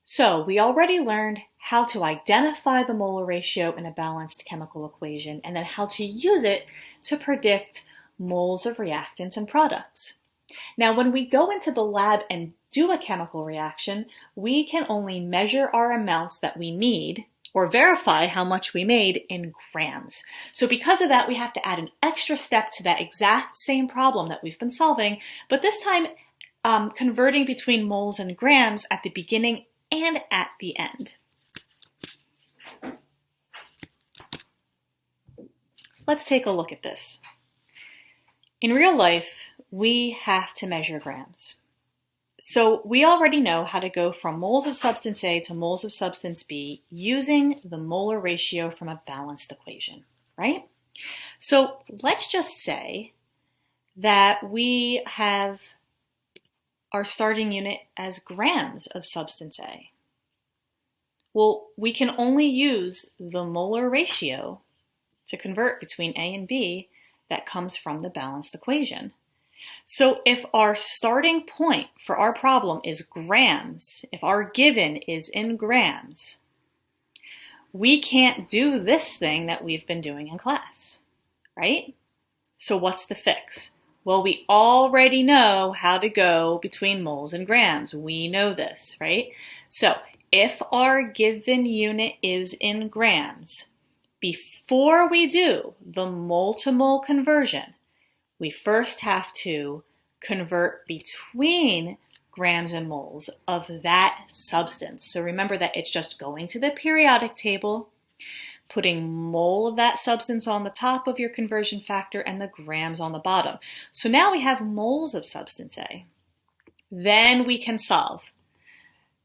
So we already learned how to identify the molar ratio in a balanced chemical equation and then how to use it to predict moles of reactants and products. Now, when we go into the lab and do a chemical reaction, we can only measure our amounts that we need or verify how much we made in grams. So because of that, we have to add an extra step to that exact same problem that we've been solving, but this time converting between moles and grams at the beginning and at the end. Let's take a look at this. In real life, we have to measure grams. So we already know how to go from moles of substance A to moles of substance B using the molar ratio from a balanced equation, right? So let's just say that we have our starting unit as grams of substance A. Well, we can only use the molar ratio to convert between A and B that comes from the balanced equation. So if our starting point for our problem is grams, if our given is in grams, we can't do this thing that we've been doing in class, right? So what's the fix? Well, we already know how to go between moles and grams. We know this, right? So if our given unit is in grams, before we do the mole to mole conversion, we first have to convert between grams and moles of that substance. So remember that it's just going to the periodic table, putting mole of that substance on the top of your conversion factor and the grams on the bottom. So now we have moles of substance A. Then we can solve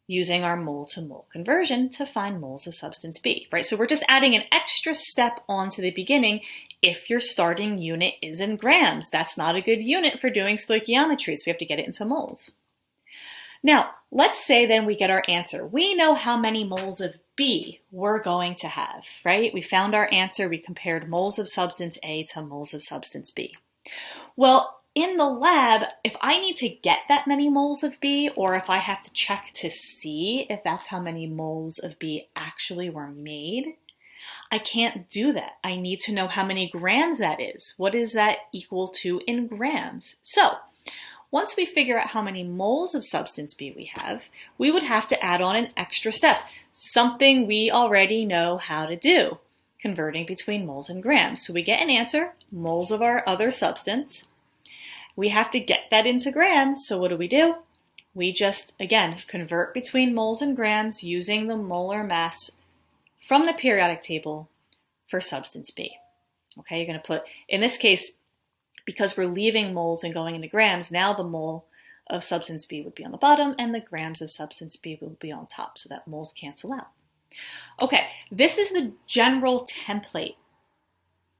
using our mole to mole conversion to find moles of substance B, right? So we're just adding an extra step onto the beginning if your starting unit is in grams. That's not a good unit for doing stoichiometry, so we have to get it into moles. Now, let's say then we get our answer. We know how many moles of B we're going to have, right? We found our answer. We compared moles of substance A to moles of substance B. Well, in the lab, if I need to get that many moles of B, or if I have to check to see if that's how many moles of B actually were made, I can't do that. I need to know how many grams that is. What is that equal to in grams? So once we figure out how many moles of substance B we have, we would have to add on an extra step, something we already know how to do, converting between moles and grams. So we get an answer, moles of our other substance. We have to get that into grams, so what do? We just, again, convert between moles and grams using the molar mass from the periodic table for substance B. Okay, you're going to put, in this case, because we're leaving moles and going into grams, now the mole of substance B would be on the bottom and the grams of substance B will be on top, so that moles cancel out. Okay, this is the general template.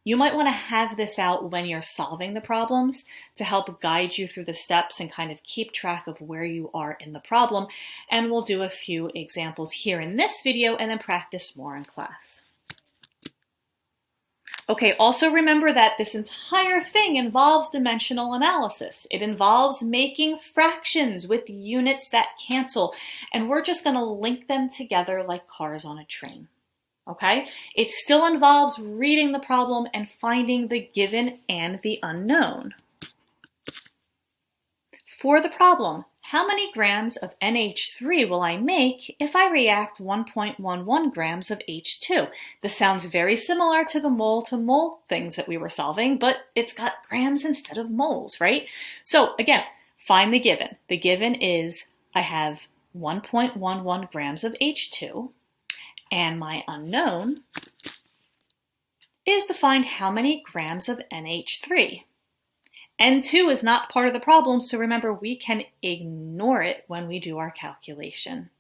You might want to have this out when you're solving the problems to help guide you through the steps and kind of keep track of where you are in the problem. And we'll do a few examples here in this video and then practice more in class. Okay, also remember that this entire thing involves dimensional analysis. It involves making fractions with units that cancel, and we're just going to link them together like cars on a train. Okay? It still involves reading the problem and finding the given and the unknown. For the problem, how many grams of NH3 will I make if I react 1.11 grams of H2? This sounds very similar to the mole to mole things that we were solving, but it's got grams instead of moles, right? So again, find the given. The given is I have 1.11 grams of H2. And my unknown is to find how many grams of NH3. N2 is not part of the problem, so remember we can ignore it when we do our calculation.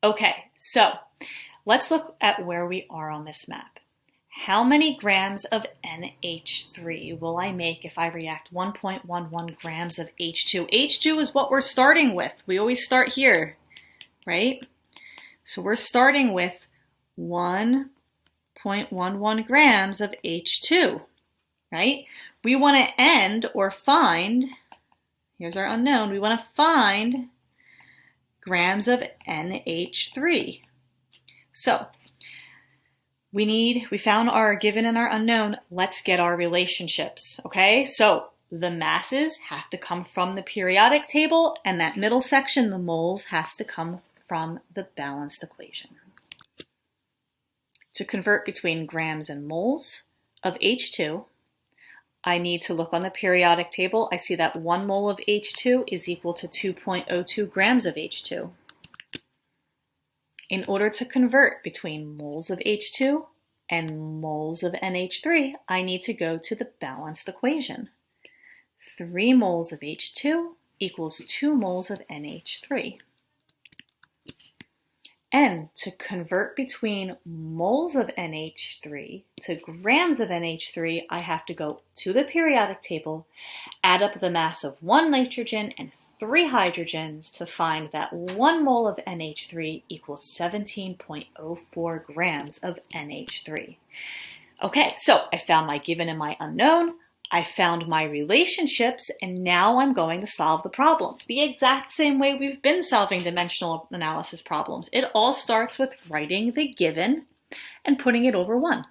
Okay, so let's look at where we are on this map. How many grams of NH3 will I make if I react 1.11 grams of H2? H2 is what we're starting with. We always start here, right? So we're starting with 1.11 grams of H2, right? We want to end or find, here's our unknown, we want to find grams of NH3. So we found our given and our unknown. Let's get our relationships, okay? So the masses have to come from the periodic table, and that middle section, the moles, has to come from the balanced equation. To convert between grams and moles of H2, I need to look on the periodic table. I see that 1 mole of H2 is equal to 2.02 grams of H2. In order to convert between moles of H2 and moles of NH3, I need to go to the balanced equation. 3 moles of H2 equals 2 moles of NH3. And to convert between moles of NH3 to grams of NH3, I have to go to the periodic table, add up the mass of 1 nitrogen and 3 hydrogens to find that 1 mole of NH3 equals 17.04 grams of NH3. Okay, so I found my given and my unknown. I found my relationships, and now I'm going to solve the problem. The exact same way we've been solving dimensional analysis problems. It all starts with writing the given and putting it over 1.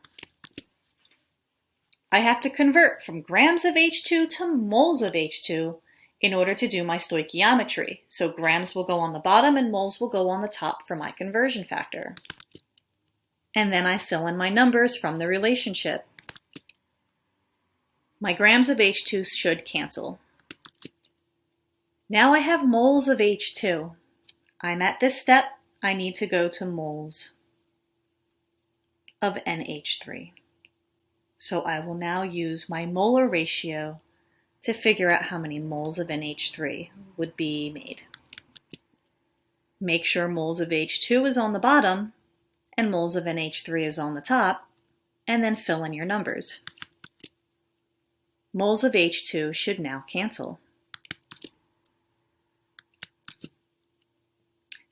I have to convert from grams of H2 to moles of H2 in order to do my stoichiometry. So grams will go on the bottom and moles will go on the top for my conversion factor. And then I fill in my numbers from the relationship. My grams of H2 should cancel. Now I have moles of H2. I'm at this step. I need to go to moles of NH3. So I will now use my molar ratio to figure out how many moles of NH3 would be made. Make sure moles of H2 is on the bottom and moles of NH3 is on the top, and then fill in your numbers. Moles of H2 should now cancel.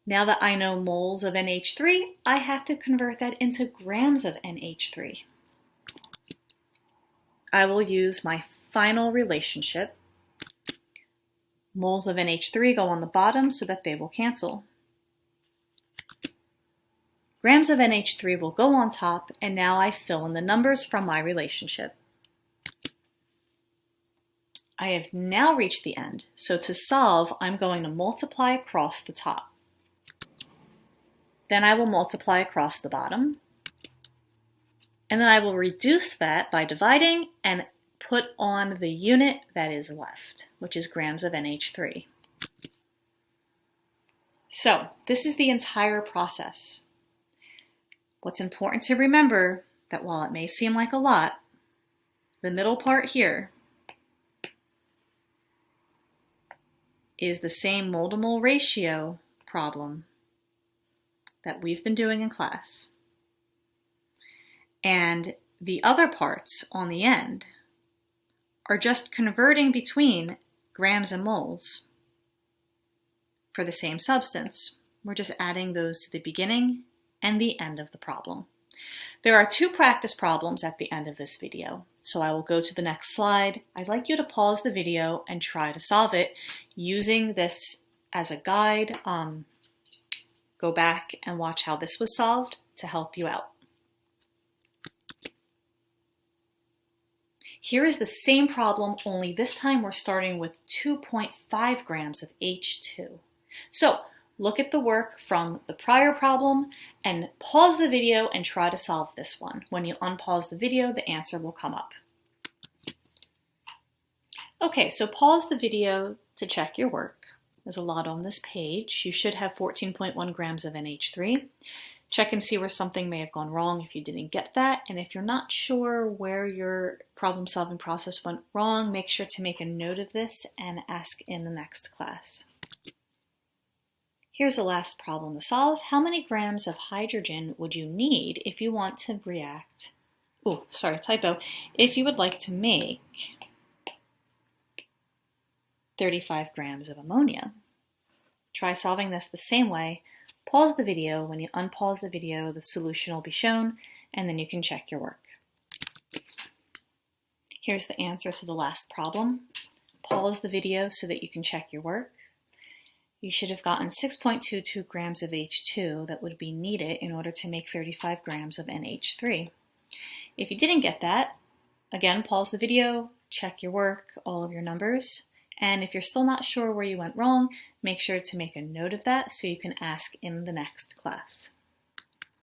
Now that I know moles of NH3, I have to convert that into grams of NH3. I will use my final relationship. Moles of NH3 go on the bottom so that they will cancel. Grams of NH3 will go on top, and now I fill in the numbers from my relationship. I have now reached the end, so to solve, I'm going to multiply across the top. Then I will multiply across the bottom, and then I will reduce that by dividing and put on the unit that is left, which is grams of NH3. So this is the entire process. What's important to remember that while it may seem like a lot, the middle part here is the same mole-to-mole ratio problem that we've been doing in class. And the other parts on the end are just converting between grams and moles for the same substance. We're just adding those to the beginning and the end of the problem. There are 2 practice problems at the end of this video, so I will go to the next slide. I'd like you to pause the video and try to solve it using this as a guide. Go back and watch how this was solved to help you out. Here is the same problem, only this time we're starting with 2.5 grams of H2. So look at the work from the prior problem and pause the video and try to solve this one. When you unpause the video, the answer will come up. Okay, so pause the video to check your work. There's a lot on this page. You should have 14.1 grams of NH3. Check and see where something may have gone wrong if you didn't get that. And if you're not sure where your problem-solving process went wrong, make sure to make a note of this and ask in the next class. Here's the last problem to solve. How many grams of hydrogen would you need if you want to react? Oh, sorry, typo. If you would like to make 35 grams of ammonia. Try solving this the same way. Pause the video. When you unpause the video, the solution will be shown, and then you can check your work. Here's the answer to the last problem. Pause the video so that you can check your work. you should have gotten 6.22 grams of H2 that would be needed in order to make 35 grams of NH3. If you didn't get that, again, pause the video, check your work, all of your numbers, and if you're still not sure where you went wrong, make sure to make a note of that so you can ask in the next class.